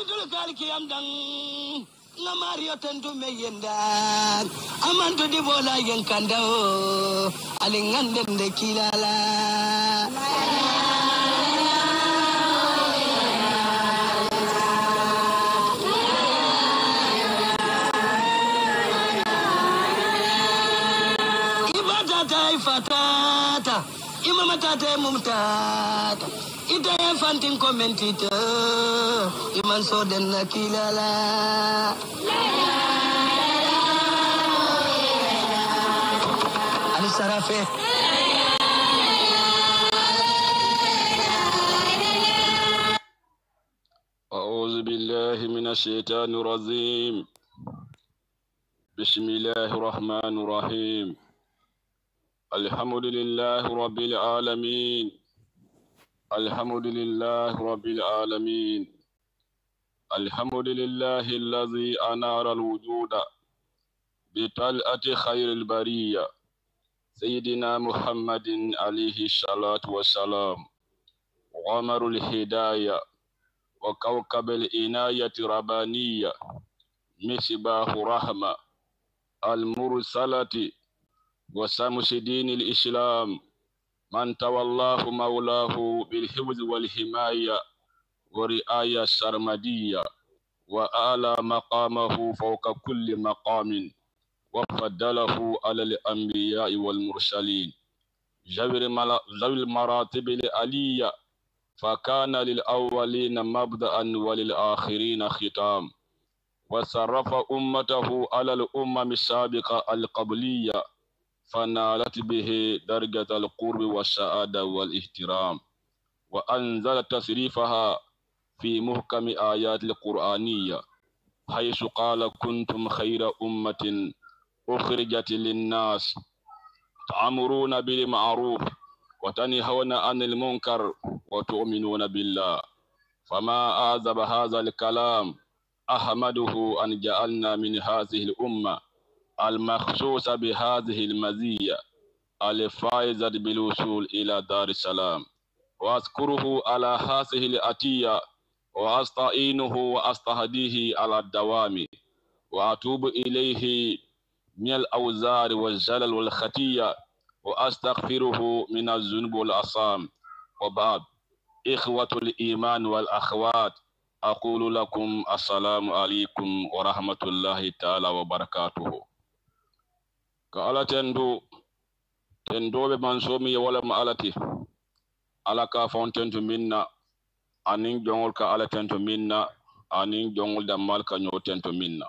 dul kalki am dang nga mario tentu me yenda amantu di bola yen kanda o alingande de kilala fatata imama tata mumtata ita fantin commentita iman so den nakilala ali sarafe أعوذ بالله من الشيطان الرجيم بسم الله الرحمن الرحيم الحمد لله رب العالمين الحمد لله رب العالمين الحمد لله الذي أنار الوجود بطلعة خير البرية سيدنا محمد عليه الصلاة والسلام غمر الهداية وكوكب العناية ربانية مصباح رحمة المرسلة وشمس دين الإسلام من تولاه مولاه بالحفظ والحماية ورعاية السرمدية وأعلى مقامه فوق كل مقام وفضله على الأنبياء والمرسلين ذوي المراتب العلية فكان للأولين مبدأ وللآخرين ختام وصرف أمته على الأمم السابقة القبلية فنالت به درجة القرب والسعادة والاحترام وأنزل تصريفها في محكم آيات القرآنية حيث قال كنتم خير أمة أخرجت للناس تأمرون بالمعروف وتنهون عن المنكر وتؤمنون بالله فما أعذب هذا الكلام أحمده أن جعلنا من هذه الأمة المخصوص بهذه المزية الفائزة بالوصول إلى دار السلام وأذكره على هذه الأتية وأستعينه وأستهديه على الدوام وأتوب إليه من الأوزار والزلل والخطية وأستغفره من الذنوب والأثام وبعد إخوة الإيمان والأخوات أقول لكم السلام عليكم ورحمة الله تعالى وبركاته كألا تندو بمنصومي ولا مالتي على كافون تنتو منا أنين جونغول كألا تنتو منا أنين جونغول دمال كنيو تنتو منا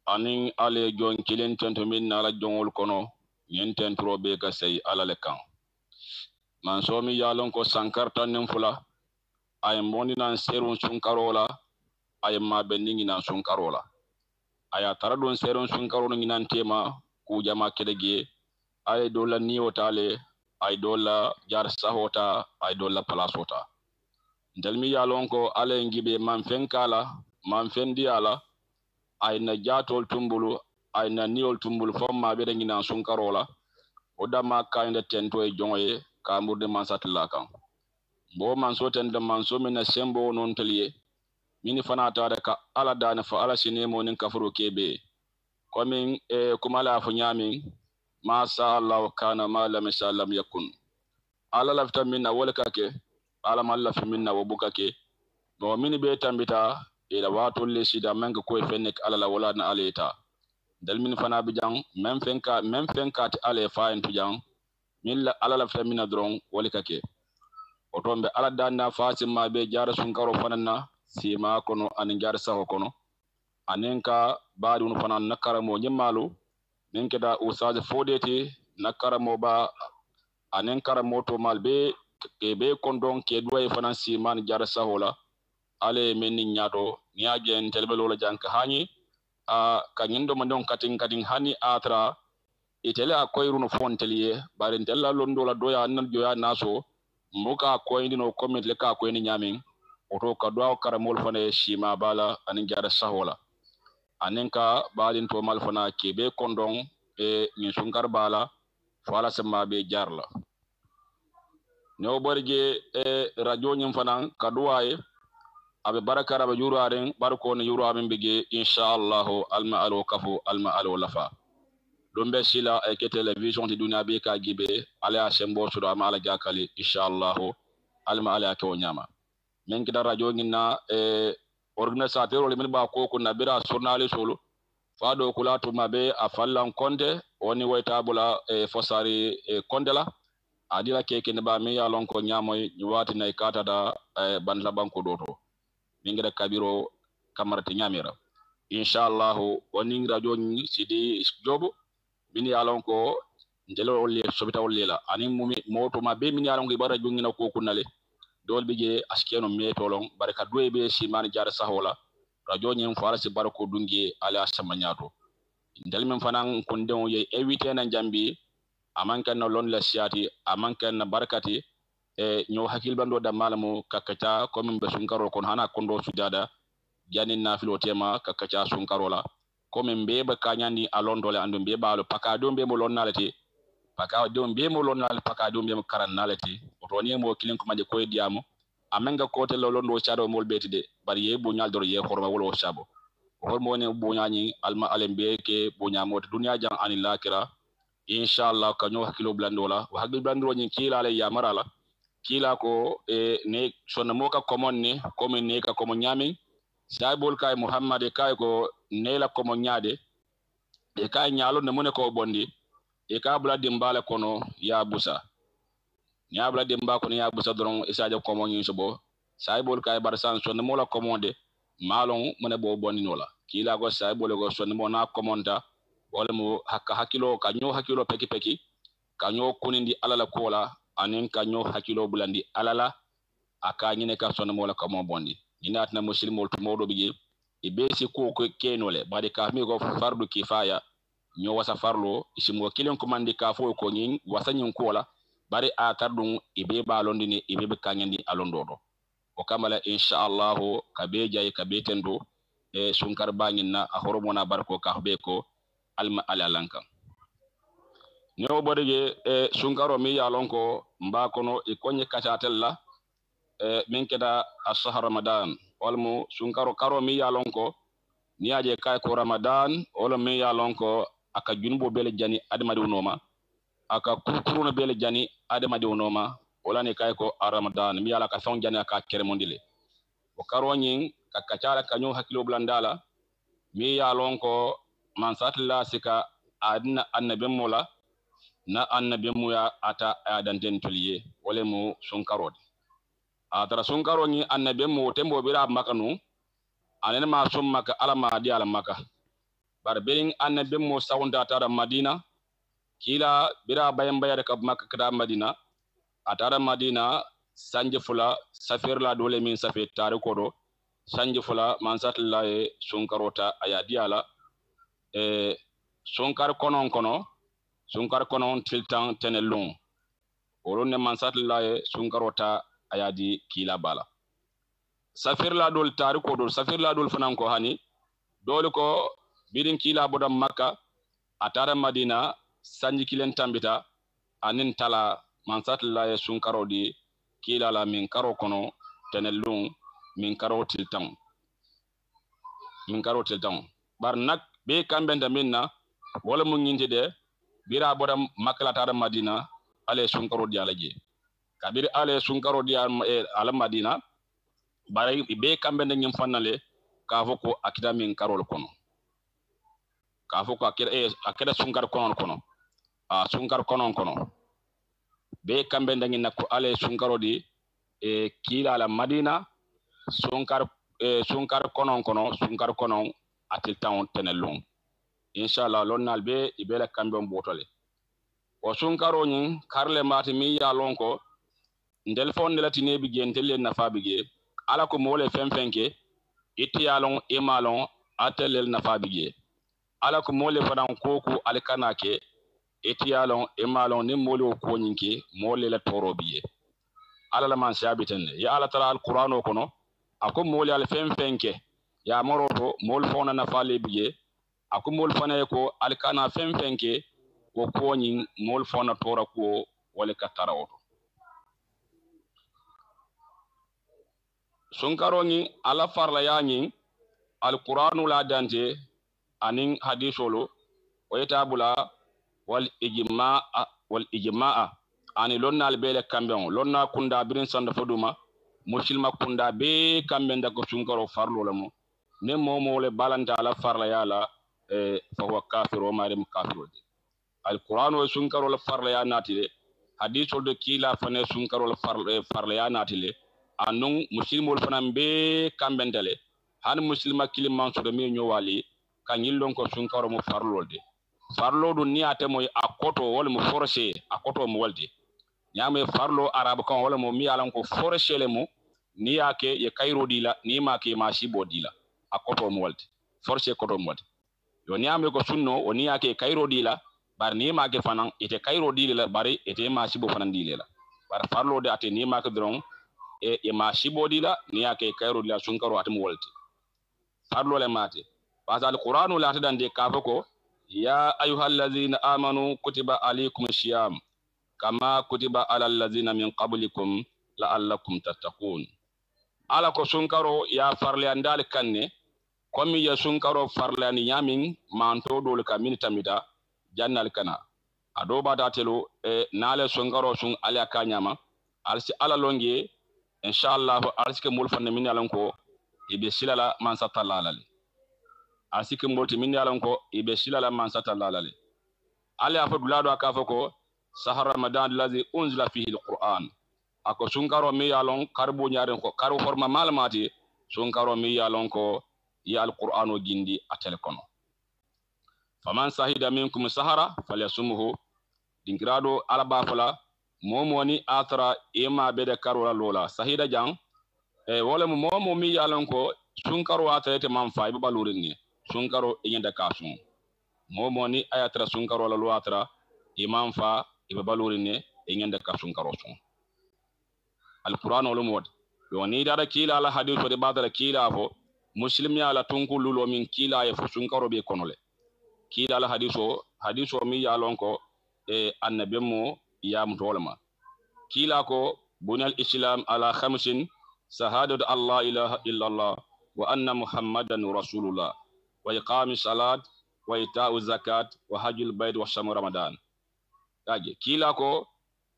أنين علي جون كيلين تنتو منا على جونغول كنو ين تنتو بيكا سي على لكان منصومي يالون كو سانكارتا نمفلا ay moni nan serun sunkarola ay ma beningi nan sunkarola aya taradon serun sunkaro nan tema ku jama kedege ay dola niwotale ay dola jar sahota ay dola palasota ndalmi yalonko ale ngibe man fenkala man fendiala ay na jatol tumbulu ay na niol tumbulu fomma be dengi nan sunkarola odama kayinde tento e jongoye ka murde man satla kan bo man soten da man so mina sembo non taliye mini fanata da ka ala dana fa ala sinemo nin kafuro kebe komin kuma la fu nyami ma sha Allah kana ma lam sha lam yakun ala lafta minna wala kake ala malla fi minna wa bukake no mini be tambita ila wato le sida manka ko fennek ala la wala na aleta dal min fana bi jang même fenka ti ale fa en tu jang min la ala lafta minna dron wala kake otombe ala danna fatima be jara sunkaro fanana sima kono anin jara saho kono anenka baadi un fanan nakaramo nyimmalu ninke da usage fodeti nakaramo ba anen karamo to malbe be kondon ke duway fanan siman jara sahola ale menni nyato niaje telbelo la janka hani a kanyindo mandon katin hani atra itele akoyru no fontelier barin tella londo la doya nan joya naso mbuka koyndi no comment le ka koyni nyamin oto ka do karamol fane shima bala anin jara sahola anenka balin to mal fana kebe kondon e ni sunkar bala fala sama be jarla no borge e radio nyim fana ka duwaye abe barakara ba yuraren barko ne yuraben bige inshallah alma alo kafu alma alo lafa dombe sila e ke television di dunya be ka gibe ala sembo sudo ama ala jakali inshallah alma ala ke nyama men kida radio ngina organisateur le min ba ko na bira journaliste solo fado kula to mabe afallan konde woni waytabula fosari kondela adila keke ne ba mi ya lon ko nyamoy ni wati nay kata da banla banko doto mingira kabiro kamarati nyamira inshallah woni radio ni sidi jobo mini ya lon ko ndelo le sobita wolela ani mumi moto mabe mini ya lon ko bara jongina ko kunale dol bije askeno metolon baraka doybe simani jar sahola radio nyen farasi barako dungi ala samanyato ndel men fanan kondon ye evite na jambi amankan no lon la siati amankan na barakati nyo hakil bando da malamu kakata komin be sunkaro kon hana kondo sujada janin na filo tema kakata sunkarola komin be ba kanyani alondole andum be balo pakado be mo lonnalati pakado be mo lonnal pakado be mo karannalati otoni mo kilin ko maje koy diamo amenga kote londo chado mol betide bari ye bo nyal dor ye horma wolo chabo hormo ne bo nyani alma alembe ke bo nyamo dunya jang anil lakira inshallah kanyo hakilo blandola wa hakil blandro nyi kila le ya marala kila ko ne sonna moka common ne comme ne ka comme nyami saibol kay muhammad kay ko ne la comme nyaade e kay nyalo ne mone ko bondi e ka bla dimbala kono ya busa nya bla dimba kono ya busa doron isaje comme nyi sobo saibol kay barsan sonna mola commande malon mone bo bondi nola kila go saibol go sonna mo na commonta wala mo hakilo kanyo hakilo peki peki kanyo kunindi alala kola anin kanyo hakilo bulandi alala aka nyine ka sonna mola kamo bondi inat na muslimol to modo bije e besi ko kenole bade ka mi go fardu kifaya nyo wasa farlo isimo kilen ko mandi ka fo ko nyin wasanyin kola bare a tardun ibe balondi ni ibe kanyandi alondodo o kamala inshallah ka be jay ka be tendo sunkar bangina a hormona barko ka be ko alma alalanka nyo bodege sunkaro mi yalonko mba kono e konye kachatella min keda ashhar ramadan walmu sunkaro karo mi yalonko niaje kay ko ramadan wala mi yalonko aka junbo bele jani adamadi unoma aka kurkuruno bele jani adamadi unoma wala ne kay ko ramadan mi yala ka son jani aka keremondile o karo nyin ka kachala kanyo hakilo blandala mi yalonko man satla sika adna annabin mola na annabin mu ya ata adanten tuliye wala mu sunkaro atara sunkaro ni annabin mu tembo bira makanu anen ma sum maka alama di alamaka barberin annabin mu sawunda tara madina kila bira bayan bayar ka makka kada madina atara madina sanje fula safir la dole min safe tare kodo sanje fula man satla e sunkarota aya diala sunkar konon tiltan tenelung orone mansat laye sunkarota ayadi kila bala safir la dol tariko dol safir la dol fanan ko hani dol ko bidin kila bodam makka atara madina sanji kilen tambita anin tala mansat laye sunkarodi kila la min karo kono tenelung min karo tiltan bar nak be kambenda minna wala mu nginte de bira bodam makla tara madina ale sunkaro di alaje kabir ale sunkaro di ala madina bare be kambenda nyim fannale ka foko akida min karol kono ka foko akida sunkar kono sunkar kono be kambenda ngin nakko ale sunkaro di kila ala madina sunkar kono atil town tenelung inshallah lonnal be ibela kambe mbotole o sunkaro nyin karle mati mi ya lonko ndel fon de latine bi gentele na fabige ala ko mole femfenke itti yalon imalon atelel na fabige ala ko mole fadan koku alkanake itti yalon imalon ni mole ko nyinke mole la torobiye ala la man sabiten ya ala tara alqur'ano kono ako mole al femfenke ya moroto mol fona na fale biye ako mol fana ko alkana femfenke ko koñi mol fona tora ko wala katara oto sunkaro ni ala farla ya ni alqur'anu la dante anin haditholo wayetabula wal ijma'a ani lonna bele kamben lonna kunda birin sanda foduma muslima kunda be kamben da ko sunkaro farlo lamo ne momo le balanta ala farla yala fa huwa kafir wa marim kafir alquran wa sunkaro la farla ya natile hadithol de kila fane sunkaro la farla ya natile anun muslimol fanan be kamben dale han muslima kiliman so de mi nyowali kanyillon ko sunkaro mo farlo de farlo do ni ate moy akoto wala mo forcé akoto mo walde nyame farlo arab kan wala mo mi alan ko forcé le mo ni yake ye kayro dila ni ma ke ma shibo dila akoto mo walde forcé koto mo walde yo nyame ko sunno o ni yake kayro dila bar ni ma ke fanan ite kayro dila bari ite ma shibo fanan dila bar farlo de ate ni ma ke dron e ma shibo dila ni yake kayro dila sunkaro ate mo walde farlo le mate pasal qur'anu la tadande kafako يا أيها الذين آمنوا كتب عليكم الصيام كما كتب على الذين من قبلكم لعلكم تتقون على كسونكارو يا فرلان دال كاني كومي يا سونكارو فرلان يامين مانتو دول كامين تاميدا جانال كانا ادو باداتلو نال سونكارو سون عليا كانياما alsi ala longe inshallah alsi mul fanne min yalanko ibe silala man satalalale asike molti min yalanko ibe silala man satalalale ali afadulado akafako sahar ramadan allazi unzila fihi alquran ako sunkaro mi yalon karbo nyaaren ko karu forma malmati sunkaro mi yalon ko ya alquranu gindi atel kono faman sahida minkum sahara falyasumuhu dingrado alaba fala momoni atra ema bede karola lola sahida jang wala momo mi yalon ko sunkaro atrete man fay balurini sunkaro inyanda kasun momoni ayatra sunkaro la lo atra imam fa ibe balurini inyanda ka sunkaro sun alquran wala mod yo ni dara kila ala hadithu de badala kila fo muslim ya la tunku lulo min kila ya fo sunkaro be konole kila ala hadithu mi yalon ko annabemo ya mutolama kila ko bunal islam ala khamsin shahadatu allah ilaha illallah wa anna muhammadan rasulullah wa iqami salat wa ita'u zakat wa hajjul bait wa shamu ramadan kaje kila ko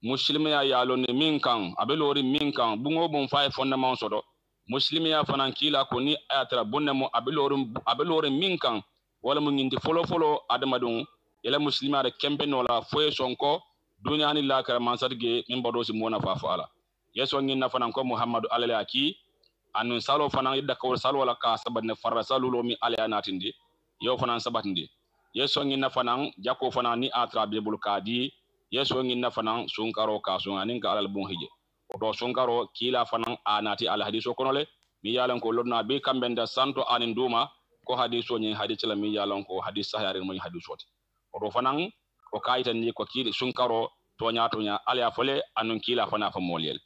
muslimiya yalon minkan abelori minkan bungo bon fay fondement sodo muslimiya fanan kila ko ni ayatra bonnemo abelori minkan wala mo ngindi folo adamadun ila muslima de kembe nola foye sonko dunyani la kara mansarge min bodo si mona fa ala yeso nginna fanan ko muhammadu alala aki anun salo fanan idda ko salo wala ka sabane farra salulo mi ala natindi yo fanan sabatindi yeso nginna fanan jako fanan ni atra bibul kadi yeso nginna fanan sunkaro ka sunanin ka alal bun hije do sunkaro kila fanan anati al hadiso konole mi yalan ko lodna be kambenda santo anin duma ko hadiso ni hadith la mi yalan ko hadith sahare mo hadisoti do fanan o kayita ni ko kili sunkaro tonya ala fole anun kila fana fa molel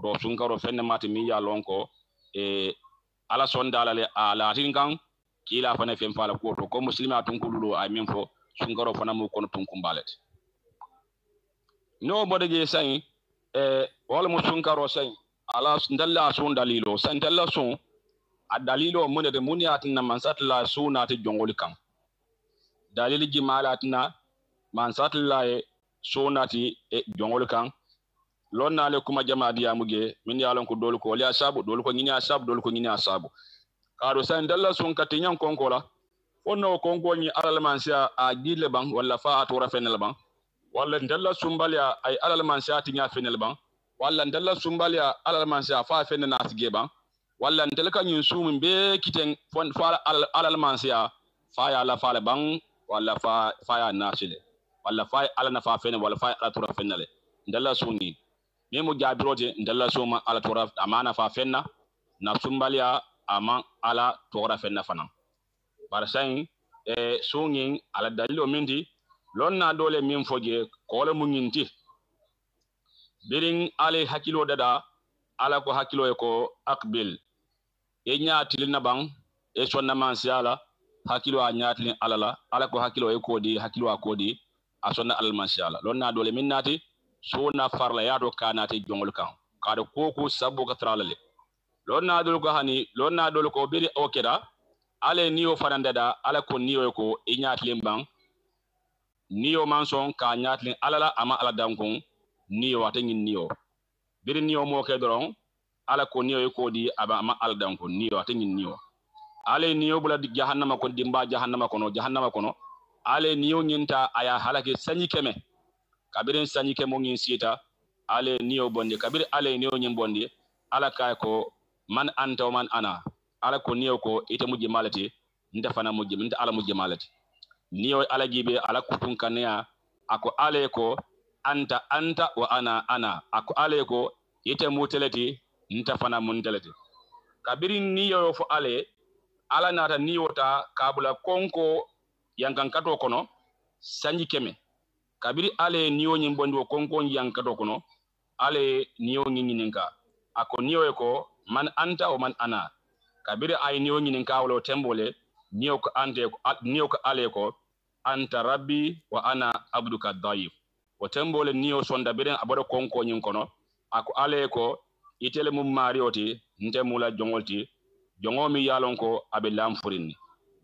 do sunkaro fenne mati mi yalan ko ala sondalale ala tingan kila fana fem fala ko to ko muslima tun kululo ay min fo sunkaro fana mo kono tun kumbalet no bodege say wala mo sunkaro say ala ndalla sun dalilo san dalla sun adalilo mun de muniyatin man satla sunati jongol kan dalili jimalatina man satla sunati jongol kan lonna le kuma jama diya muge min yalon ko dol ko li asabu dol ko ngini asabu dol ko ngini asabu kado san dalla sun katinyan konkola onno konko ni alal mansia a gile bang wala fa atora fenel bang wala dalla sumbalia ay alal mansia tinya fenel bang wala dalla sumbalia alal mansia fa fenel nasge bang wala ndel ka nyun sum be kiten fon fa alal mansia fa ya la fa bang wala fa ya nasile wala fa ala na fa fenel wala fa atora fenel ndalla sunni memo jabiroje ndalla suma ala tora amana fa fenna na sumbalia ama ala tora fenna fanan barsain sungin ala dalilo mindi lonna dole min foje ko le munyinti birin ale hakilo dada ala ko hakilo e ko akbil e nyaati na bang e sonna mansiala hakilo a nyaati ala ko hakilo e kodi hakilo a kodi a sonna al mansiala lonna dole min nati sona farla yaado kanati jongol kan kada koku sabbu ka tralale lonna dol ko hani lonna dol ko biri okeda ale niyo faranda da ala ko niyo ko inyatlim bang niyo manson ka nyatlin alala ama ala dankon niyo watengin niyo biri niyo mo ke doron ala ko niyo ko di aba ama ala dankon niyo watengin niyo ale niyo bula di jahannama ko dimba jahannama kono ale niyo nyinta aya halake sanyi keme kabirin sanyi kemo ngin sita ale niyo bonde kabir ale niyo nyim bonde ala kay ko man anta man ana ala ko niyo ko ite mujje malati nda fana mujje nda ala mujje malati niyo ala gibe ala kutun kanaya ako ale ko anta wa ana ako ale ko ite mutelati nda fana muntelati kabirin niyo fo ale ala nata niyo ta kabula konko yankan kato kono sanyi keme kabiri ale niyo nyim bondi konko yankato kono ale niyo ngininka ako niyo ko man anta o man ana kabiri ay niyo ngininka wala tembole niyo ko ante niyo ko ale ko anta rabbi wa ana abduka dhaif o tembole niyo sonda biren abodo konko nyin kono ako ale ko itele mum marioti nte mula jongolti jongomi yalon ko abe lamfurini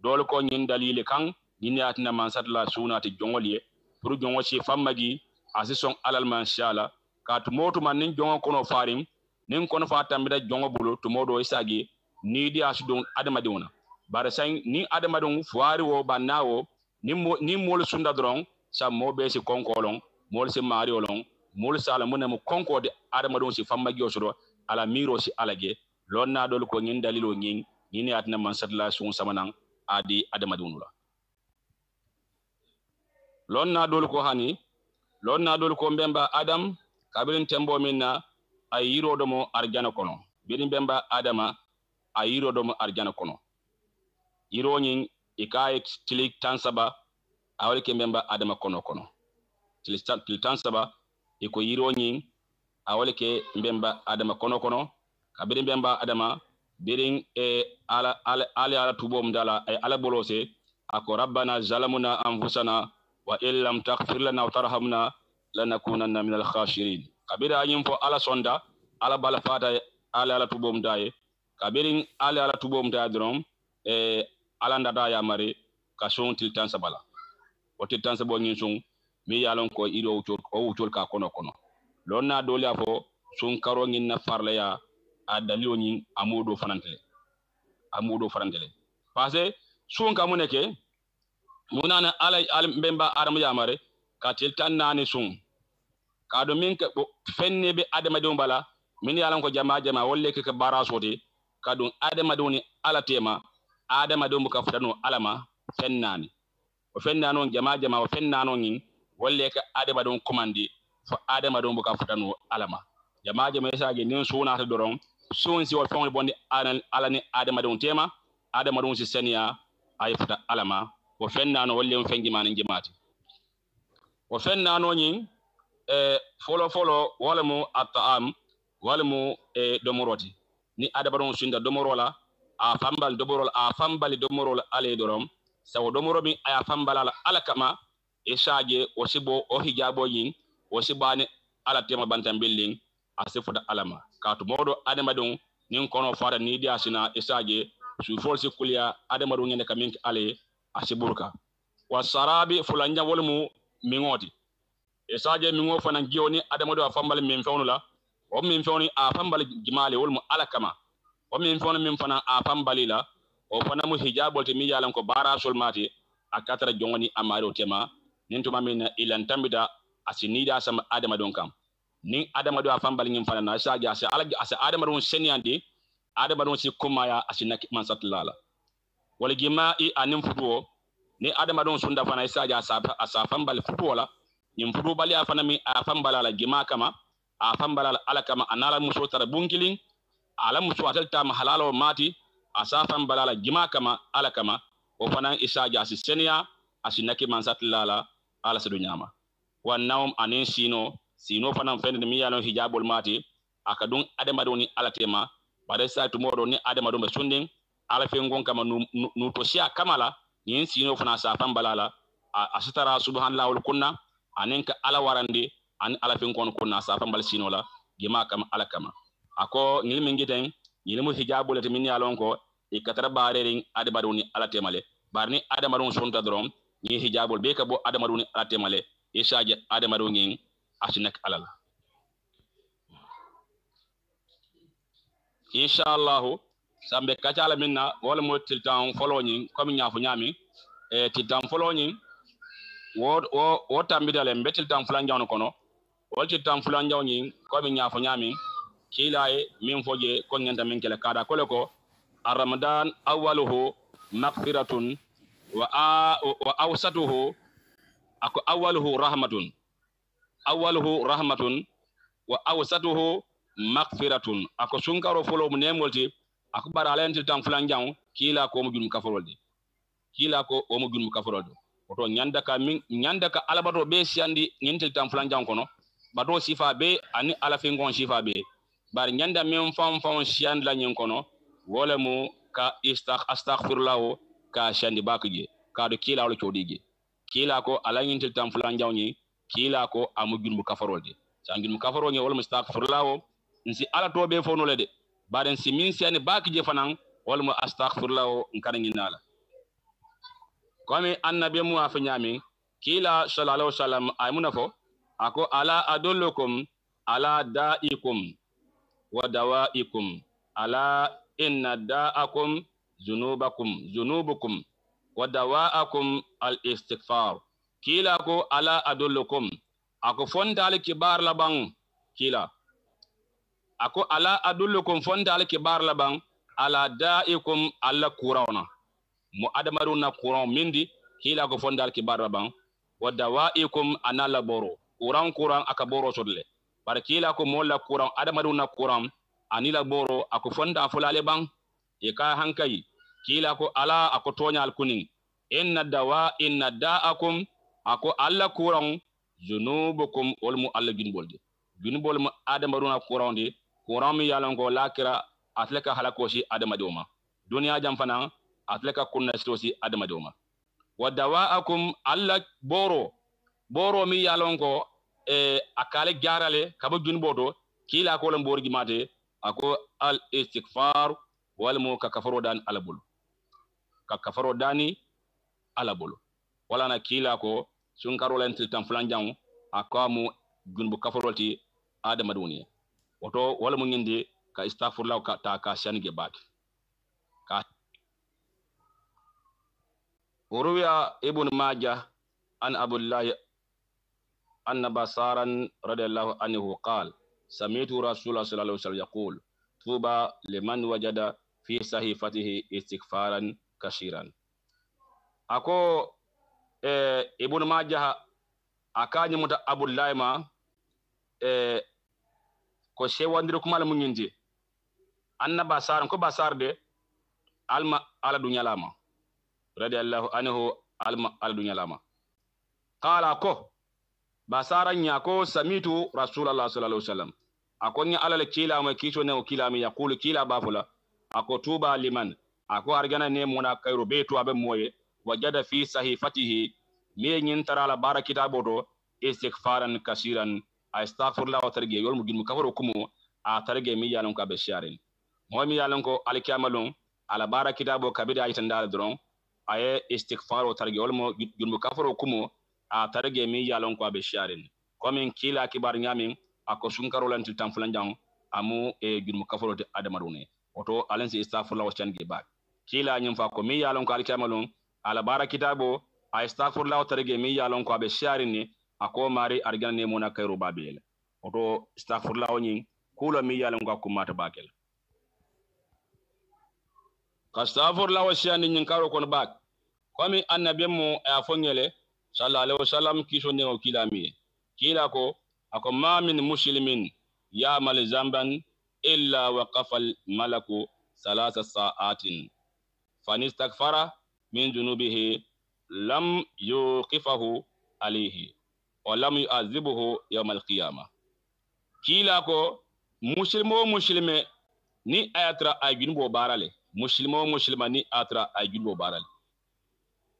dol ko nyin dalile kan nyin atina mansatla sunati jongoliye pour jongo ci famagi asison alal man shala ka to motu man nin jongo kono farim nin kono fa tambida jongo bulu to modo isagi ni di asudon adama diuna bare sain ni adama don fuari wo bannawo ni mol sunda dron sa mo be ci konkolon mol ci mari olon mol sala munam konko de adama don ci famagi osoro ala miro ci alage lonna dol ko ngin dalilo ngin ni atna man satla sun samanan adi adama dunula lonna dol ko hani lonna dol ko mbemba adam kabirin tembo minna ay yirodo mo arjana kono birin bemba adama ay yirodo mo arjana kono yiroñin ikaye tilik tansaba awle ke mbemba adama kono tilik tansaba iko yiroñin awle ke mbemba adama kono kabirin bemba adama birin ala tubom dala ay ala bolose ako rabbana zalamuna anfusana wa illam taghfir lana wa tarhamna lanakunanna minal khashirin kabira yim fo ala sonda ala bala fata ala tubom daye kabirin ala tubom da drom ala ndada ya mari ka son tiltan sabala o tiltan sabo ngin sun mi yalon ko ido wucol ka kono lonna dole afo sun karo ngin na farla ya adalio ngin amudo farantele parce sun ka muneke munana ala mbemba adam yamare ka tiltan nani sun ka do min ka fenne be adama do bala min yalan ko jama wolle ke bara soti ka dum adama do ni ala tema adama do ka futano alama fennani o fennano jama o fennano ngin wolle ke adama do commandi fo adama do ka futano alama jama sage nin suna ta doron sun si o fon bondi ala ni adama do tema adama do si senia ay futa alama o fennano wolle on fengi man jamaati o fennano nyin folo wala mu at'am wala mu domoroti ni adabaron sunda domorola a fambali domorol ale dorom sawo domoro bi aya fambala ala kama e shage o sibo o hijabo yin o sibani ala tema bantam building asifuta alama katu modo adama don nin kono fara ni dia sina e shage su forsi kulia adama don ne kamin ale asiburka wasarabi fulanja wala mu mingoti e saje mingo fana gioni adama do fambal min fawnula o min fawni a fambal jimale wol mu alakama o min fawna min fana a fambali la o fana mu hijabol te mi yalan ko bara sol mati akatara jongoni amaro tema nin to mamin ilan tambida asinida sama adama don kam nin adama do fambal ngin fana na saje asa adama don seniandi adama don si kumaya asinaki man satlala wal gimai anin futuo ni adama don sunda fana saje asa fambal futuola nim fudu bali afana mi afambala la gima kama afambala ala kama anala muso tara bunkilin ala muso atalta mahalalo mati asafan balala gima kama ala kama o fana isaja asisenia asinaki mansatlala ala sedunyama wannawm anin sino fana fende mi yalo hijabul mati akadun adama doni ala tema bare sa tumodo ni adama don be sundin ala fengon kama nu to sia kamala yin sino fana safan balala asitara subhanallahi kunna anen ka ala warande an ala fen kon kunna safan bal sinola gima kama ala kama ako ngil min giten yilmu hijabul te min yalon ko e katara barerin adamaduni ala temale barni adamadun sonta drom ni hijabul be ka bo adamaduni ala temale e shaje adamadun asinak alala inshallah sambe kacala minna wala mo tiltan foloni comme nyafu nyami e tiltan foloni wo tambidale mbetil tan fulan jawno kono wolti tan fulan jawni comme nyafu nyami kilaye min foje ko ngenta min kala kada kole ko ar-ramadan awwaluhu maghfiratun wa awsatuhu ako awwaluhu rahmatun wa awsatuhu maghfiratun ako sunkaro folo mu nemolti ako bara lenti tan fulan jaw kila ko mo jum kaforolde oto nyanda ka alabato be siandi ngentel tan fulan jaw kono bato sifa be ani ala fingon sifa be bar nyanda men fam siand la nyen kono wala mu ka astaghfirullah ka siandi bakje ka do kila wala codige kila ko ala ngentel tan fulan jaw ni kila ko amu jum kaforolde sangin mu kaforolde wala mu astaghfirullah nsi ala to be fono le de baren si min siani bakje fanan wala mu astaghfirullah nkarangi nala kome annabi mu afanyami kila sallallahu alaihi wasallam ay munafo ako ala adullukum ala da'ikum wa dawa'ikum ala inna da'akum zunubukum wa dawa'akum al-istighfar kila ko ala adullukum ako fondal kibar labang kila ako ala adullukum fondal kibar labang ala da'ikum alla kurawna mu adamaru na kuran mindi kila ko fondal kibar labang wa dawaikum anala boro kuran aka boro sodle bar kila ko molla kuran adamaru na kuran anila boro ako fonda fulale bang e ka hankai kila ko ala ako tonyal kunin inna da'akum ako alla kuran zunubukum olmu alla ginbol mu adamaru na kuran mi yalan ko lakira atlaka halakoshi adamadoma duniya jamfana atlaka kunna stosi adamadoma wa dawaakum alla boro mi yalon ko akale garale kabo junboto kila ko lam borgi mate ako al istighfar wal mu ka kafaro dani alabul wala na kila ko sun karolen tiltan flanjang akamu gunbu kafaroti adamaduni oto wala mu ngindi ka istaghfirullah ka ta ka shanige bat ka وروي ابن ماجه عن أبو الله أن بصارا رضي الله عنه قال سمعت رسول الله صلى الله عليه وسلم يقول طوبى لمن وجد في صحيفته استغفارا كثيرا أكو ابن ماجه أكاني مت أبو الله ما ko sewandiro kuma la munyindi anna basar ko basar de alma ala dunya lama radiyallahu anhu alma ala dunya lama qala ko basara nya ko samitu rasulullah sallallahu alaihi wasallam akonya ala le kila ma kicho ne o kila mi yaqulu kila bafula ako tuba liman ako argana ne mona kayro beto abe moye wajada fi sahifatihi me nyin tarala bara kitaboto istighfaran kasiran astaghfirullah wa targe yol mu gin mu kafaro kumo a targe mi yalon ka be sharin mo mi yalon ko alkiamalon ala bara kitabo kabida ay tandal dron aye istighfar wa targe yol mo gin mu kafaro kumo a targe mi yalon ko be sharin comme kila kibar nyamin ako sunkaro lan til tan fulan jang amu gin mu kafaro te adamarune oto alensi astaghfirullah wa change ba kila nyim fa ko mi yalon ko alkiamalon ala bara kitabo astaghfirullah wa targe mi yalon ko be sharin ni ako mari argan ne mona kayro babel oto astaghfirullah woni kula mi yalan ko mata bakel astaghfirullah wa shani nyin karo kon bak komi annabi mo a fongele sallallahu alaihi wasallam kiso ne o kilami kila ko ako ma min muslimin ya mal zamban illa waqafa al malaku salasa sa'atin fanistaghfara min junubihi lam yuqifahu alayhi wa lam yu'adhibuhu yawm al-qiyamah kila ko muslime ni ayatra ajin bo barale muslima ni atra ajin bo barale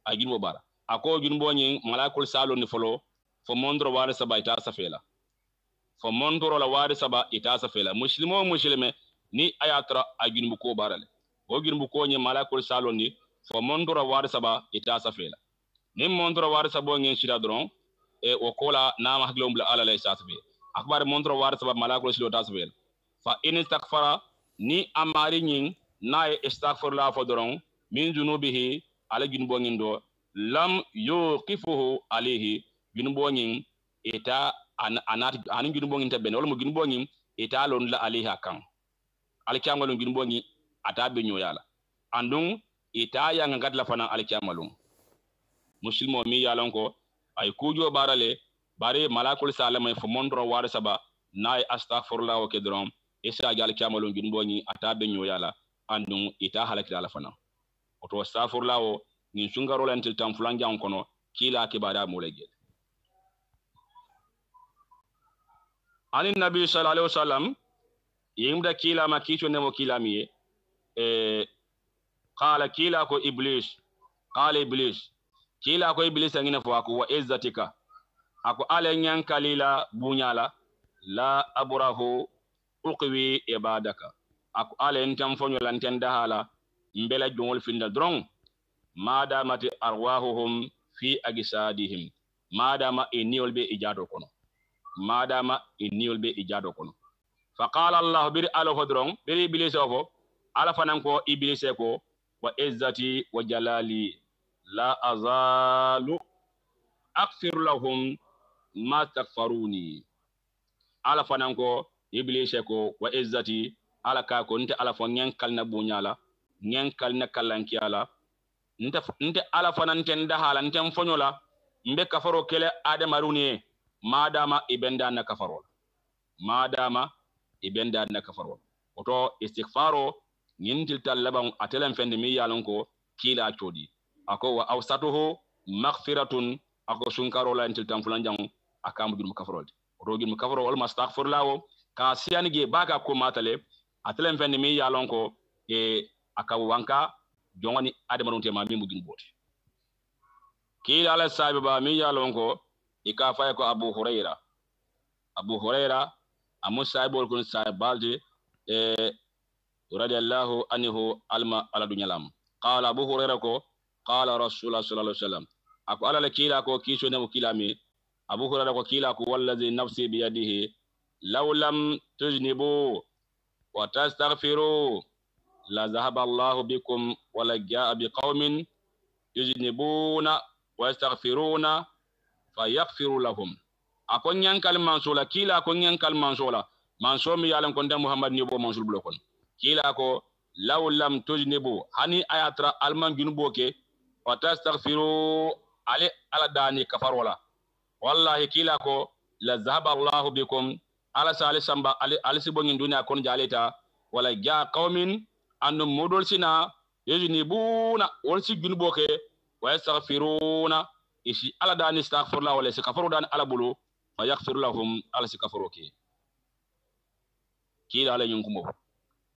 ajin bo bara ako junbo nyi malakul salo ni folo fo mondro ware saba ita safela fo mondro la ware saba ita safela muslime ni ayatra ajunbu ko barale o junbu ko ni malakul saloni fo mondora war saba ita safela ni mondora war sabo ngin shira dron e o kola nama haglom la ala lay sasabe akbar mondora war saba malakul silo tasbel fa in istaghfara ni amari nyin na istaghfar la fo dron min junubihi ala junbo ngin do lam yuqifuhu alayhi junbo ngin ita an junbo ngin tabben wala mo junbo ngin ita lon la alayha kan alkiyamalum junbo ngin ata be nyoyala andung ita ya ngat la fana alkiyamalum muslimo mi yalon ko ay kujo barale bare malakul salama fo mondro war saba nay astaghfirullah wa kedrom isa gal kiyamalum junbo ngin ata be nyoyala andung ita halakira la fana oto astaghfirullah o ngin sungaro lantil tam fulanjang kono kila kibada mulege ani nabi sallallahu alaihi wasallam yimda kila ma kicho nemo kila miye qala kila ko iblis qala iblis kila ko iblis ngina fo ko wa izzatika ako ale nyan kalila bunyala la abrahu uqwi ibadaka ako ale ntam fonyo lanten dahala mbela jongol finda drong madamati arwahuhum fi agisadihim madama eniol be ijado kono madama eniol be ijado kono faqala allah bir alo hodron bir iblis ofo ala fanan ko iblis ko wa izzati wa jalali la azalu aghfir lahum ma takfaruni ala fanan ko iblis ko wa izzati ala ka ko nte ala fo ngen kalna bunyala ngen kalna kalankiala nte ala fanan ten dahala ntem fonyola mbe kafaro kele adamaruni madama ibenda na kafaro madama ibenda na kafaro oto istighfaro nyintil talaban atelan fendi mi yalon ko kila chodi ako wa awsatuhu maghfiratun ako sunkaro la intil tamfulan jang akam dum kafaro oto gim kafaro wal mastaghfirlawo ka siyanige baka ko matale atelan fendi mi yalon ko akaw wanka jongani adamarun tema mi mugin boti kila ala sahiba mi yalon ko ikafa ko abu huraira amu sahibol kun sahibalde radiyallahu anhu alma ala dunyalam qala abu huraira ko qala rasulullah sallallahu alaihi wasallam ako ala kila ko kiso ne kila mi abu huraira ko kila ko wallazi nafsi bi yadihi law lam tujnibu wa tastaghfiru la zahaba Allah bikum wa la jaa biqaumin yujnibuna wa yastaghfiruna fayaghfiru lahum akon yankal mansula kila akon yankal mansula mansomi yalan kon da Muhammad ni bo mansul blokon kila ko law lam tujnibu hani ayatra alman junubo ke wa tastaghfiru ala dani kafarola wallahi kila ko la zahaba Allah bikum ala salisamba alisibongin dunya kon jaleta wala jaa qaumin anno modol sina yujnibuna won si junubo ke wa yastaghfiruna isi ala dani astaghfirullah wala si kafaru dan ala bulu fa yaghfir lahum ala si kafaru ke kila ala nyunkumo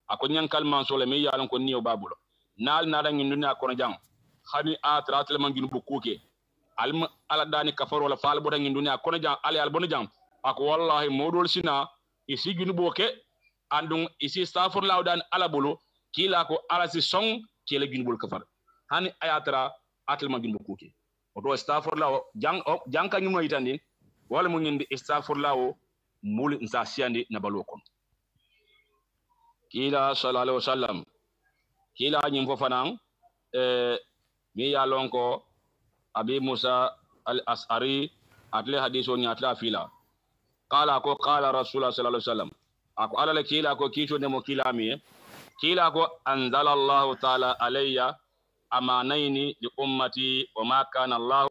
akon nyankal man sole mi yalan ko niyo babulo nal na dan nyunduna ko jang khani atratel man junubo kuke alma ala dani kafaru wala fal bodan nyunduna ko jang ala al bon jang ako wallahi modol sina isi junubo ke andung isi astaghfirullah dan ala bulu kila ko ala si song kila junubul kafar hani ayatra atel man junubo kuke oto astaghfirullah jang ka nyumo itandi wala mo nyindi astaghfirullah mul nsa siandi na balokon kila sallallahu alaihi wasallam kila nyim fo fanan mi yalon ko abi musa al asari atle hadiso ni atla fila qala ko qala rasulullah sallallahu alaihi wasallam ako ala kila ko kicho ne mo kila mi kila ko anzala allah ta'ala alayya amanaini li ummati wa ma kana Allah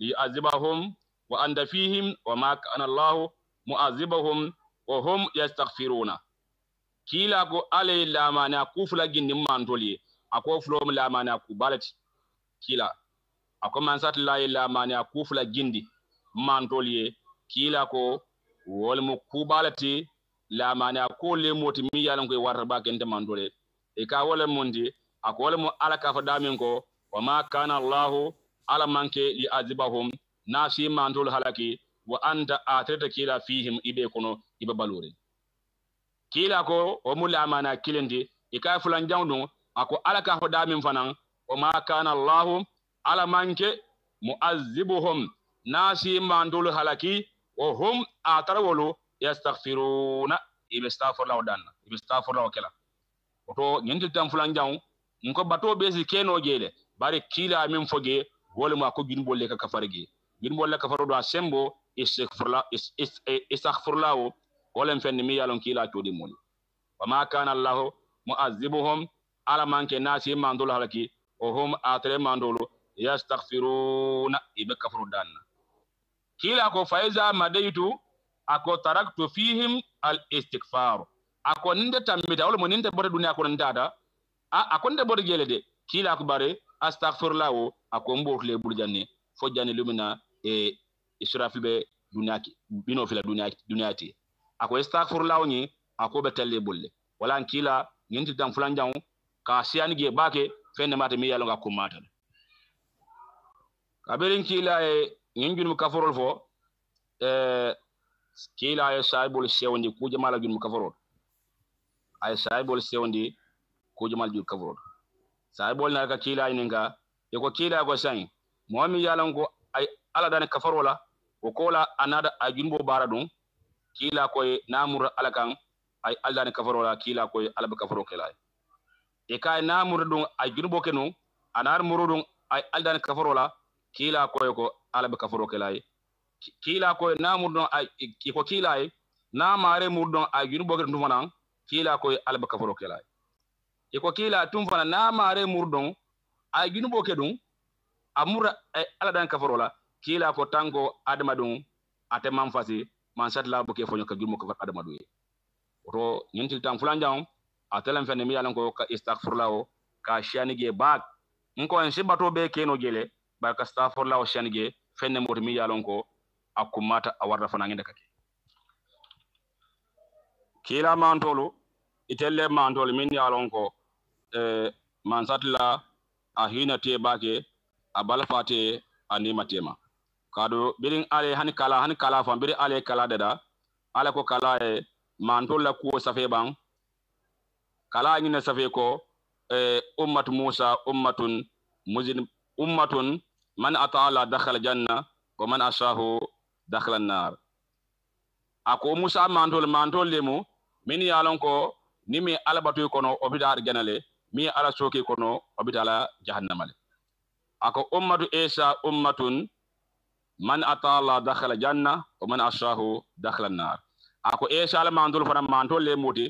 li'azibahum wa anta fihim wa ma kana Allah mu'azibahum wa hum yastaghfiruna kila ko ale la mana kufula gindi mantoli ako flom la mana ku balati kila ako mansat la mana kufula gindi mantoli kila ko wol mu ku balati la mana ko le moti mi yalan ko warta ba kente mantole e ka wala mundi ako wala mo ala ka fa damin ko wa ma kana Allah ala manke li azibahum nasi mantul halaki wa anta atrata kila fihim ibe kono ibe balore kila ko o mulla amana kilendi ika fulan jawdu ako alaka ho damin fanan o ma kana allah ala manke mu'azzibuhum nasi mandul halaki wa hum atarawulu yastaghfiruna ibistaghfirullah danna ibistaghfirullah kala oto nyenti tam fulan jaw nko bato besi keno jele bari kila min foge wole ma ko gin bolle ka kafarge gin bolle ka faru do sembo istaghfirullah wala fenni mi yalon kila to di moni wa ma kana allah mu'azzibuhum ala manke nasi mandul halaki wa hum atare mandulu yastaghfiruna ibe kafaru danna kila ko faiza madaitu ako taraktu fihim al istighfar ako ninde tambita wala mo ninde bore dunya ko ndada ako ninde bore gelede kila ko bare astaghfirullah ako mbotle buljanni fo janni lumina e israfil be dunyaki bino fila dunyati ako astaghfirullah ni ako betelle bolle wala kila nyinti tam fulan jaw ka siani ge bake fenne mata mi yalo ngakko mata kaberin kila e nyinjum kaforol fo kila ay saibul sewndi ku jamal jum kaforol ay saibul sewndi ku jamal jum kaforol saibul na ka kila ninga e ko kila go san mo mi yalo ngo ay ala dan kafarola o kola anada ay jumbo baradum kila koy namur alakan ay aldane kafarola kila koy alba kafaro kelay e kay namur dum ay jumbo kenu anar murudum ay aldane kafarola kila koy ko alba kafaro kelay kila koy namur dum ay ko kila ay na mare murdum ay jumbo kenu fanan kila koy alba kafaro kelay e ko kila tum fana na mare murdum ay jumbo kedum amura ay aldan kafarola kila ko tango admadum ate manfasi man satla buke fonyo ka jumbo ko adamadu e ro nyintil tan fulanjam atelan fene mi yalan ko ka istaghfirullah ka shanige bak nko en sibato be keno gele ba ka astaghfirullah shanige fenne mot mi yalan ko akumata awarda fana ngende kake kila mantolo itelle mantolo min yalan ko man satla ahina te bake abalfate anima tema kado birin ale hani kala fam birin ale kala dada ala ko kala e mantol la ko safe bang kala ni na safe ko ummat musa ummatun muzin ummatun man ata'ala dakhala janna wa man asahu dakhala an-nar ako musa mantol lemu min yalon ko nimi alabatu kono obidar ganale mi ala soki kono obidala jahannamale ako ummatu isa ummatun man ata'ala dakhala janna wa man asahu dakhala an-nar ako isa ala mandul fana mantol le moti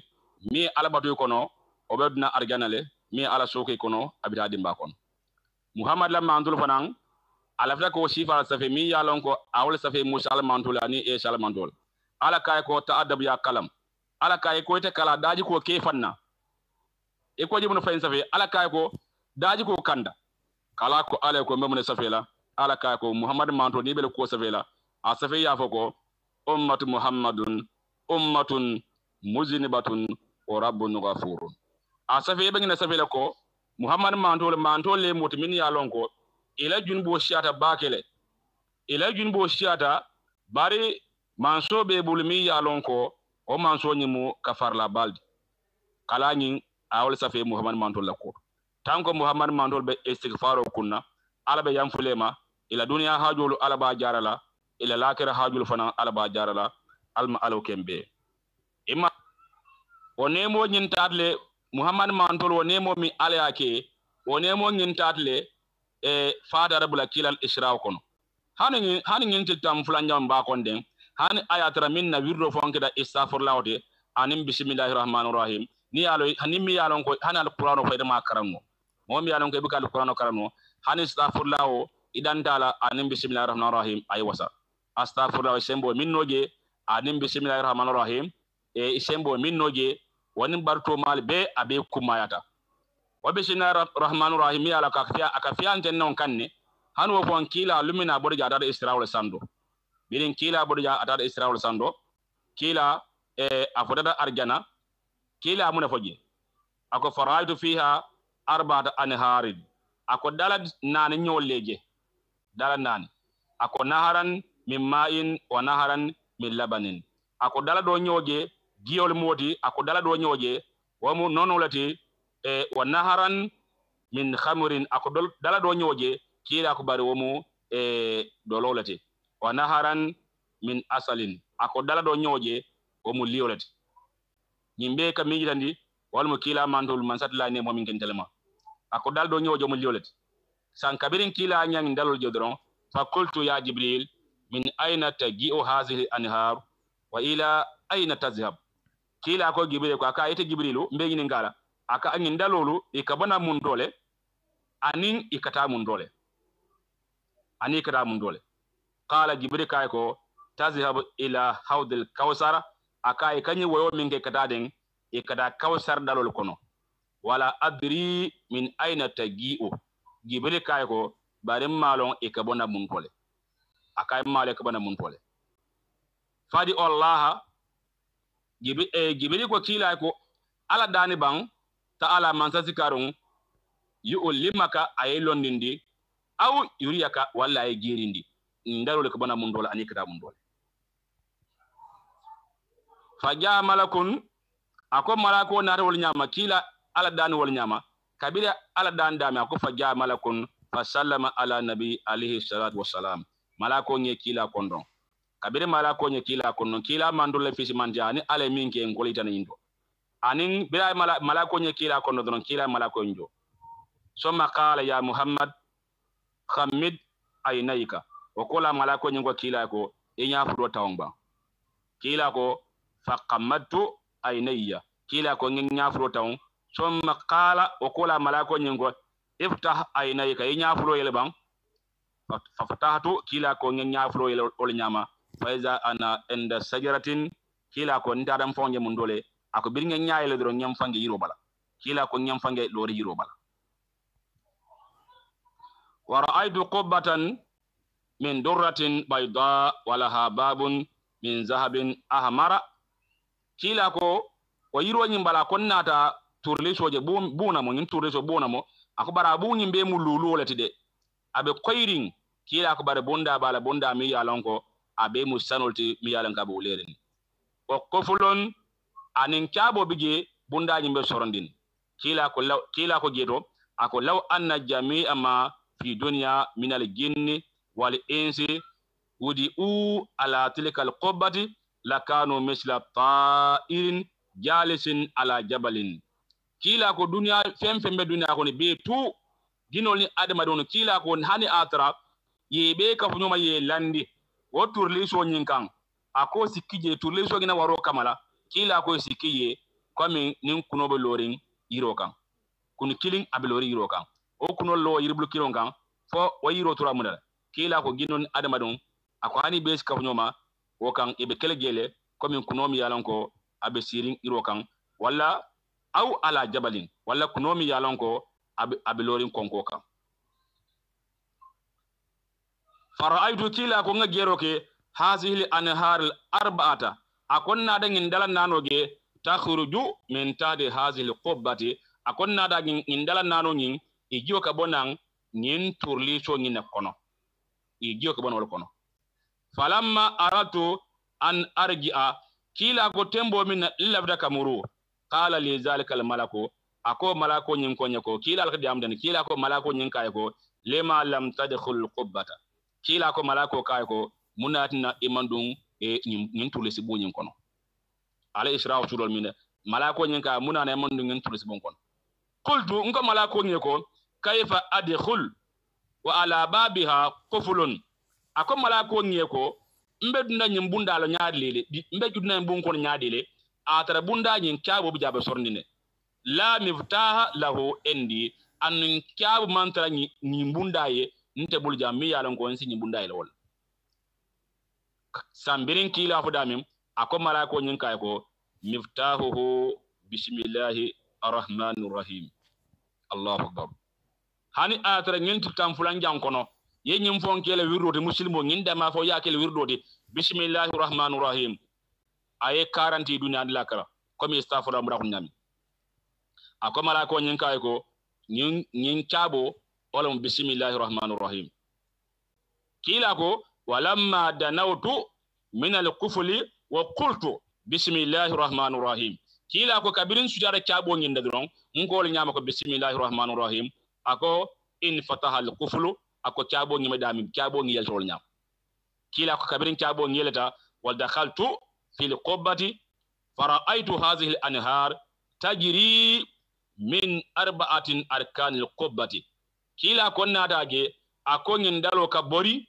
mi ala batu kono obedna arganale mi ala soki kono abita dimba kono muhammad la mandul fana ala fla ko sifa safi mi yalon ko awle safi musa ala mandul ani isa ala mandul ala kay ko ta'addab ya kalam ala kay ko te kala daji ko ke fanna e ko jibuno fayin safi ala kay ko daji ko kanda kala ko ala ko memune safi la ala kay ko muhammad manto ni bele ko safi la a safi ya foko ummatu muhammadun ummatun muzinibatun wa rabbun ghafurun a safi be ngina safi la ko muhammad manto le moti min ya lonko ila junbo shiata bakele ila junbo shiata bari manso be bulmi ya lonko o manso nyimu kafar la baldi kala nyin awol safi muhammad manto la ko tanko muhammad manto be istighfaro kunna ala be yamfulema ila dunya hajulu ala ba jarala ila lakira hajulu fana ala ba jarala alma alo kembe imma onemo nyin tatle muhammad mantol onemo mi ala yake onemo nyin tatle fada rabbul kilal isra kono hani nyin titam fulanjam ba kon den hani ayatra minna wirdo fonkeda istaghfirullah de anim bismillahir rahmanir rahim ni alo hani mi yalon ko hani alqur'ano fayda ma karanno mo mi yalon ko be alqur'ano karanno hani istaghfirullah idan dala anim bismillahir rahmanir rahim ay wasa astaghfirullah sembo minnoje anim bismillahir rahmanir rahim sembo minnoje wonin barto mal be abe kumayata wa bismillahir rahmanir rahim ya la akafiya anten non kanne hanu won kila lumina bodja dada israel sando birin kila bodja dada israel sando kila afodada arjana kila muna foje ako faraitu fiha arba'ata anharid ako dala nani nyolleje dala nani ako naharan min ma'in wa naharan min labanin ako dala do nyoje giol modi ako dala do nyoje wamu nonolati wa naharan min khamrin ako dala do nyoje kila ko bari wamu dololati wa naharan min asalin ako dala do nyoje wamu liolati nyimbe ka mijandi walmo kila mantul mansat la ne momin kentelema ako dal do nyoje wamu liolati san kabirin kila nyang dalol jodron fa qultu ya jibril min aina taji'u hadhihi anhar wa ila aina tazhab kila ko jibril ko aka ite jibrilu mbegi ni ngala aka angin dalolu ikabana mun dole anin ikata mun dole ani ikata mun dole qala jibril kay ko tazhab ila hawdil kawsar aka ikanyi woyo min ke kata den ikada kawsar dalol kono wala adri min aina taji'u jibril kay ko barim malon ikabana mun dole aka male ikabana mun dole fadi Allah jibril ko kila ko ala dani bang ta ala mansasi karun yu'limaka ayelon nindi aw yuriyaka walla ay girindi ndaro ko bana mun dole ani kada mun dole faja malakun ako malako na wol nyama kila ala dani wol nyama kabila ala dan dami ako faja malakun fa sallama ala nabi alayhi salatu wassalam malako nye kila kondon kabire malako nye kila kondon kila mandule fisi manjani ale minke ngolita na indo anin bila malako nye kila kondon don kila malako njo summa qala ya muhammad khamid aynayka wakola malako nye ngo kila ko inya fudo tawngba kila ko faqamadtu aynayya kila ko nya fudo taw summa qala wakola malako nye ngo iftah aynayka inya fudo yelbang fa fatahtu kila ko nya fudo yel ol nyama faiza ana enda sajaratin kila ko ndadam fonje mun dole ako birnge nyaayele do nyam fange yiro bala kila ko nyam fange lori yiro bala wa ra'aytu qubbatan min durratin bayda walaha babun min zahabin ahmara kila ko o yiro nyim bala ko nata turle soje buna mo nyim turle so buna mo ako bara bu nyim be mu lulu lati de abe koyring kila ko bare bonda bala bonda mi yalonko abe musanolti mi yalan ka bo leren o kofulon anin kabo bije bunda nyimbe sorondin kila ko geto ako law anna jami'a ma fi dunya min al jinni wal insi wudi ala tilka al qubbati lakanu misla ta'irin jalisin ala jabalin kila ko dunya fembe dunya ko ni be tu ginol ni adama don kila ko hani atra yebe ka funyoma ye landi o turliso nyinkan ako sikije turliso gina waro kamala kila ko sikiye komi nin kunobe lorin yiro kan kun killing abelori yiro kan o kuno lo yirblu kilon kan fo o yiro tura mudala kila ko ginon adama don ako hani bes ka nyoma o kan ibe kele gele komi kunomi yalan ko abe sirin yiro kan walla aw ala jabalin walla kunomi yalan ko abelorin konko kan fara'aytu kila ko ngagero ke hazihi al-anhar al-arba'ata akonna da ngin dalan nanoge takhruju min tadi hazihi al-qubbati akonna da ngin dalan nano ngin ijiyo ka bonan ngin turli so ngin kono ijiyo ka bonol kono falamma aratu an arji'a kila ko tembo min labda kamuru qala li zalika al-malaku ako malako ngin konya ko kila al-khadi amdan kila ko malako ngin kay ko lima lam tadkhul qubbata kila ko malako kay ko munatina imandung ngin tulisi bunyin kono ala isra'u surul min malako nyin ka munana imandung ngin tulisi bun kono qultu ngo malako nyi ko kayfa adkhul wa ala babiha qufulun ako malako nyi ko mbe dunda nyim bundalo nyaadile mbe dunda bun kono nyaadile atara bunda nyin kyaabo bu jabe sorndine la miftaha lahu indi an kyaabo mantara nyi bundaye nte bulja mi yalan ko nsi nyi bundaye lol sambirin kila fudamim ako malako nyin kay ko miftahuhu bismillahir rahmanir rahim Allahu akbar hani atara ngin tutam fulan jankono ye nyim fon kele wirdote muslimo ngin dama fo ya kele wirdote bismillahir rahmanir rahim aye 40 dunya lakara comme istaghfar amra ko nyami ako malako nyin kay ko nyin chabo wala bismillahir rahmanir rahim kila ko walamma danawtu min al-qufli wa qultu bismillahir rahmanir rahim kila ko kabirin sujada chabo nginda dron ngol nyama ko bismillahir rahmanir rahim ako in fataha al quflu ako chabo ngima dami chabo ngiyel tol nyam kila ko kabirin chabo ngiyelata wal dakhaltu fil qubbati fara'aytu hadhihi al anhar tajri min arba'atin arkanil qubbati kila ko nadage ako ngindalo ka bori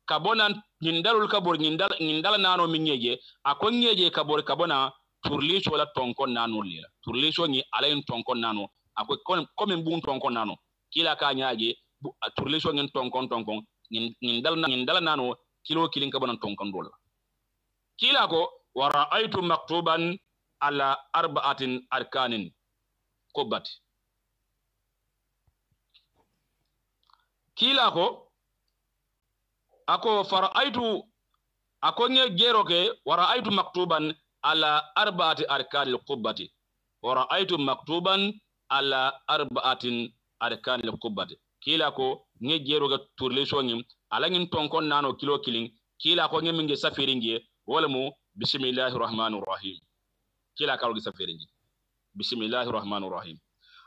kabonan ngindalo ka bori ngindala nano minyeje ako nyeje ka bori kabona turliso wala tonkon nano lila turliso ni alayin tonkon nano ako comme bun tonkon nano kila ka nyaage turliso ngin tonkon ngindala nano kilo kilin kabona tonkon dola kila ko wa ra'aytu maktuban ala arba'atin arkanin qubbati kila ko ako fara'aytu ako nye gero ke wa ra'aytu maktuban ala arba'ati arkanil qubbati wa ra'aytu maktuban ala arba'atin arkanil qubbati kila ko nye gero ga turleso ngim ala ngin tonkon nano kilo kilin kila ko ngeminge safiringe wala mu bismillahir rahmanir rahim kila ka ro safiringe bismillahir rahmanir rahim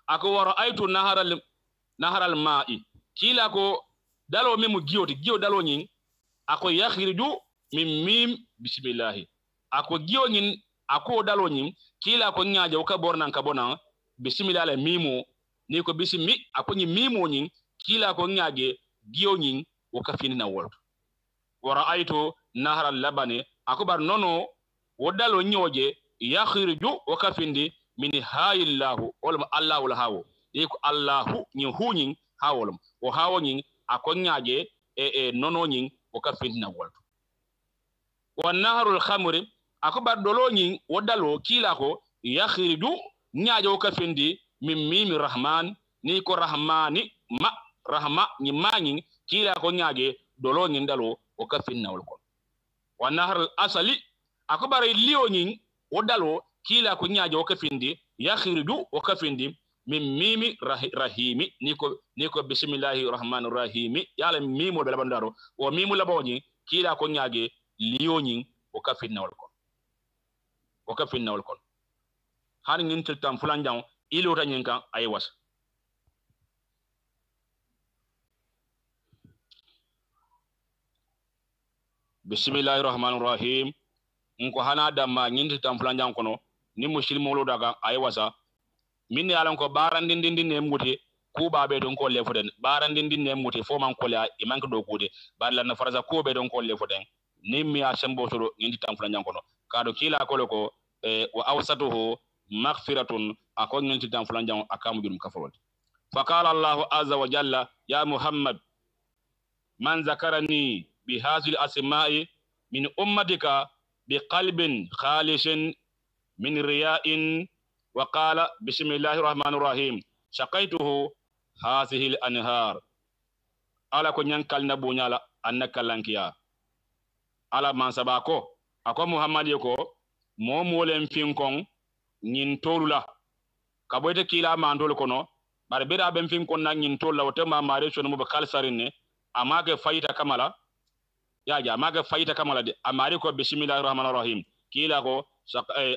ako wa ra'aytu naharal ma'i kila ko dalo memu giyo dalo nyin ako yakhriju min mim bismillah ako giyo nyin ako dalo nyin kila ko nyaaje ka bornan ka bonan bismillah la mimo ni ko bismi ako nyi mimo nyin kila ko nyaaje giyo nyin o ka fini na wolto wa ra'aytu naharal labani ako bar nono o dalo nyoje yakhriju o ka findi min hayillahu wala Allahu la hawo yiko Allahu nyi hunyin hawolum o hawo nyin akonyaaje nono nyin o ka finna wolto wa naharul khamri akubar dolo nyin wodalo kila ko yakhriju nyaaje o ka findi min mimi rahman ni ko rahmani ma rahma ni manyin kila ko nyaaje dolo nyin dalo o ka finna wolko wa naharul asali akubar liyo nyin wodalo kila ko nyaaje o ka findi yakhriju o ka findi min mimi rahimi niko bismillahir rahmanir rahim yala mimo be labandaro o mimu laboni kila ko nyaage liyoni o ka finnawol kon han ngin tiltam fulanjang ilo ta nyinka ay was bismillahir rahmanir rahim nko hana damma ngin tiltam fulanjang kono ni muslimo lo daga ay wasa min yalan ko barandindin ne muti ku babe don ko le foden barandindin ne muti fo man ko la e man ko do kude balla na farza ko be don ko le foden ni mi a sembo soro ngi tam fula nyankono kado kila ko ko wa awsatuhu maghfiratun akon ngi tam fula nyang akamu jurum kafawol fa qala Allah azza wa jalla ya Muhammad man zakarani bi hadhihi al-asma'i min ummatika bi qalbin khalishin min riya'in وقال بسم الله الرحمن الرحيم شقيته هذه الأنهار على كن ينكال نبونيالا أنك لانكيا على من سباكو أكو محمد يكو مولم فينكم نينتولا كابويت كيلا ماندول كونو باربيرا بن فينكم نينتولا وتما ماريشو نمو بخال ساريني أماك فايتا كمالا يا أماك فايتا كمالا دي أماريكو بسم الله الرحمن الرحيم كيلا كو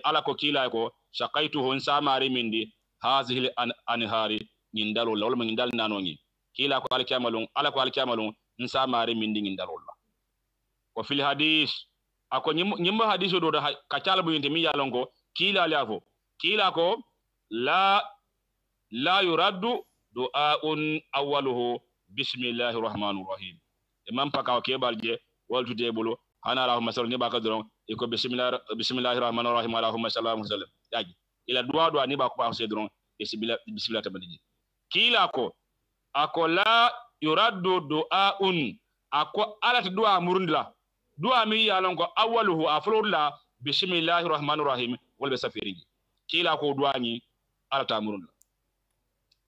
على كو كيلا كو shaqaituhu samari mindi hazihi anhari ngindalo la wala ngindal nanongi kila ko alkiamalun ala ko alkiamalun samari mindi ngindalo la ko fil hadith ako nyimba hadithu do ka chala bu mi yalongo kila lafo kila ko la yuraddu du'aun awwaluhu bismillahir rahmanir rahim imam paka ke balje waltu debulu hana allahumma salli baka doron iko bismillahir rahmanir rahim allahumma sallallahu alaihi wasallam yaji ila duwa ni ba ko ba sedron e bismillah tabani kila ko ako la yuraddu du'aun ako alat du'a murundla du'a mi yalon ko awwaluhu afrullah bismillahir rahmanir rahim wal basafiri kila ko du'a ni alata murundla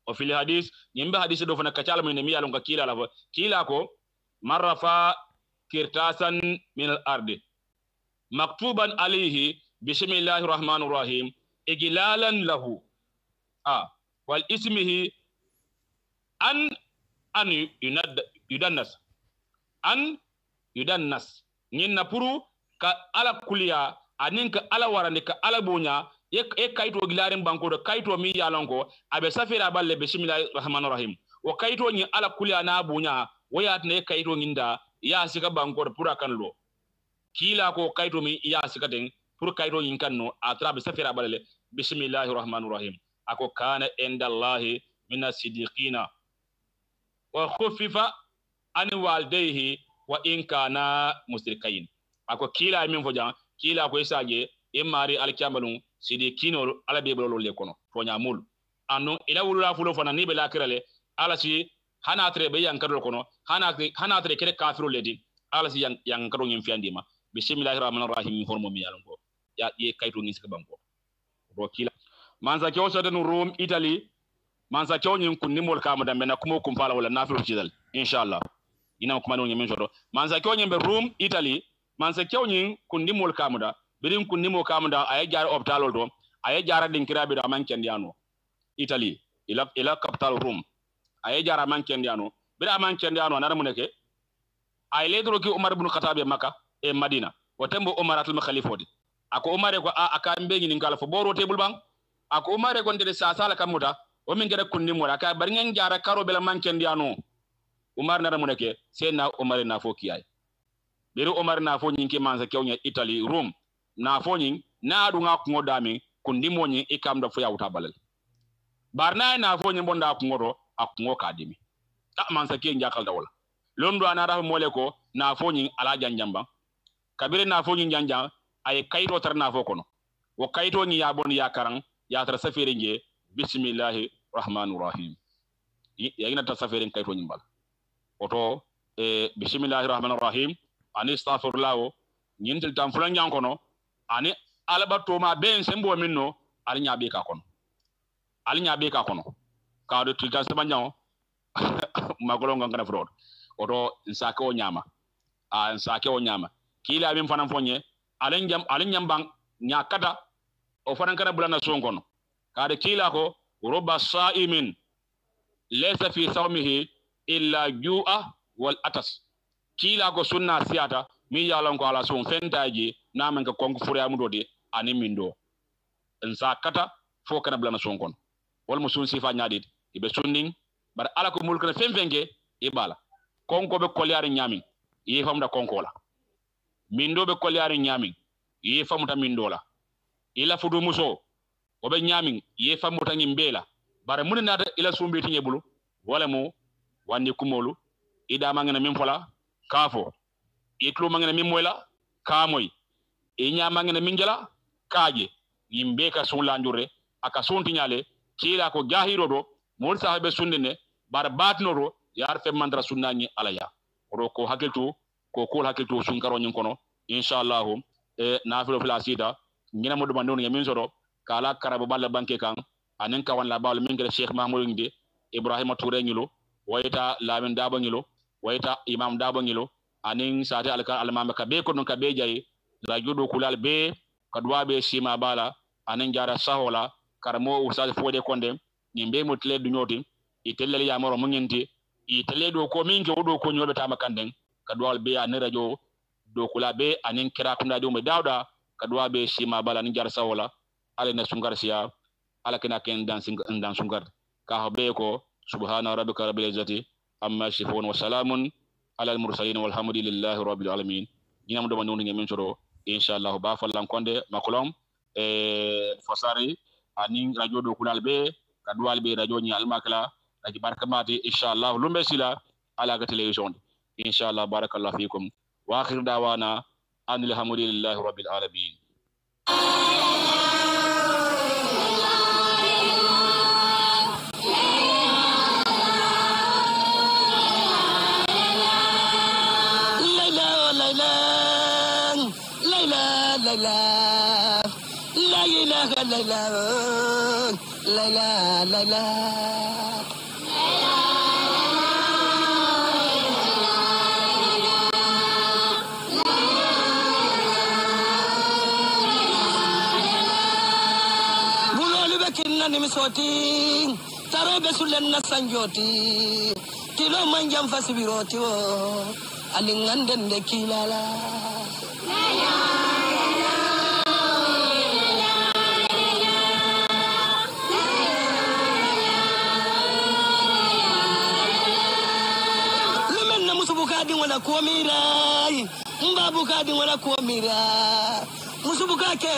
o fil hadith nyimba hadith do fana kacala mi yalon ko kila ko marrafa kirtasan min al-ardi maktuban alayhi bismillahir rahmanir rahim iglalan lahu wal ismihi an yudannas ninna puru ka ala kuliya aninka ala warande ka ala bunya e kayto gilarin banko do kayto mi yalonko abe safira balle bismillahir rahmanir rahim o kayto ni ala kulya na bunya wayat ne kayto nginda ya sika banko pura kanlo kila ko kayto mi ya sika den pour kayto nyin kanno atra be safira balle bismillahir rahmanir rahim ako kana indallahi minas sidiqina wa khuffifa an walidayhi wa in kana musrikain ako kila min fojan kila ko isaje e mari alkiamalun sidikino ala be bolo le kono to nyamul anu ila wulula fulo fana ni be lakirale ala si hana tre be yankado kono hana tre kere kafiru ledi ala si yankado ngim fiandima bismillahir rahmanir rahim hormo mi yalongo ya ye kayto ngi sika banko do kila manza kyo so den Rome Italy manza kyo nyin kun nimol kam dambe na kumo kum fala wala nafiru cidal inshallah ina ko manu ngi so manza kyo nyin be Rome Italy manza kyo nyin kun nimol kam da birin kun nimo kam da ay jaar hospital do ay jaara din kirabe da man kendiano Italy ila capital Rome ay jaara man kendiano bira man kendiano na ramuneke ay ledro ki Umar ibn Khattab e Makka e Madina o tembo Umaratul Khalifodi ako Umar ko aka mbengi ni ngala fo boro tebul bang ako Umar ko ndede sasala kamuta o min gere kunni mo aka bar ngen jaara karo bela man kendiano Umar na ramuneke sena Umar na fo kiyay biro Umar na fo nyinki manza kewnya Italy Rome na fo nyin na du nga ko dami kundi mo nyin ikam da fo yawta balal barna na fo nyin bonda ko ngodo ak ka dimi manza ke njakal dawla londo ana rafa mole ko na fo nyin ala janjamba kabire na fo nyin janja ay kayto tar na fo kono wo kayto ni ya bon ya karang ya tar safere nge bismillahir rahmanir rahim ya ina tar safere kayto nyin bal oto bismillahir rahmanir rahim ani astaghfirullah nyintil tam fulan nyan kono ani alabato ma ben sembo minno ali nyabe ka kono ka do tilta sabanyaw magolo ngana frod oto nsake o nyama kila min fanan fonye alen nyambang nyakata o fanan kana bulana songono kada kila ko ruba sa'imin laysa fi sawmihi illa ju'a wal atas kila ko sunna siata mi yalon ko ala son fentaji namen ko konko fure amudode ani mindo nsakata fo kana bulana songono wal musun sifa nyadit ibe sunning bar ala ko mulkana femfenge ibala konko be kolyari nyami yi famda konko la mindo be kolyari nyami yi famuta mindo la ila fudu muso obe nyami yi famuta ngimbela bare mun nata ila sumbi tinyebulu wala mo wandi kumolu ida mangena min fola kafo itlu mangena min moyla kamoy e nyama ngena min jala kaaje yimbe ka sunla njure aka sunti nyale kila ko jahiro do mol sahabe sunnene bar batno do yar fe mandra sunnani alaya ro ko hakiltu ko kol hakiltu sun karo nyin kono inshallah nafilo flasida ngina mo do bandon nyamin soro kala karabo balla banke kan anen ka wan la bawle min gele Cheikh Mahmoud ngide Ibrahima Touré ngilo wayta Lamin Dabo ngilo wayta Imam Dabo ngilo anen sate alka almama ka be ko non ka be jayi la judo kulal be kadwa be sima bala anen jara sahola karamo ustad fode konde nimbe mutle du nyoti itelle ya moro mungenti itelle do ko minke odo ko nyobe tama kanden kadwal be an radio do kula be anen kira kunda do me dawda kadwa be sima bala ni jara sahola ale na sungar siya ala kina ken dancing dan sungar ka be ko subhana rabbika rabbil izzati amma yasifun wa salamun ala al mursalin walhamdulillahi rabbil alamin ñam do ma non ngem soro inshallah ba fallan konde makolom fosari ani radio do kulal be kadwal be radio ni almakala lagi barkamati inshallah lumbe sila ala ga television inshallah barakallahu fikum wa akhir dawana alhamdulillahi rabbil alamin Nimisoti tarobe sulen na sanjoti kilo manjam fasibiroti o alinganden de kilala bukadi wala komira mba bukadi wala komira musu bukake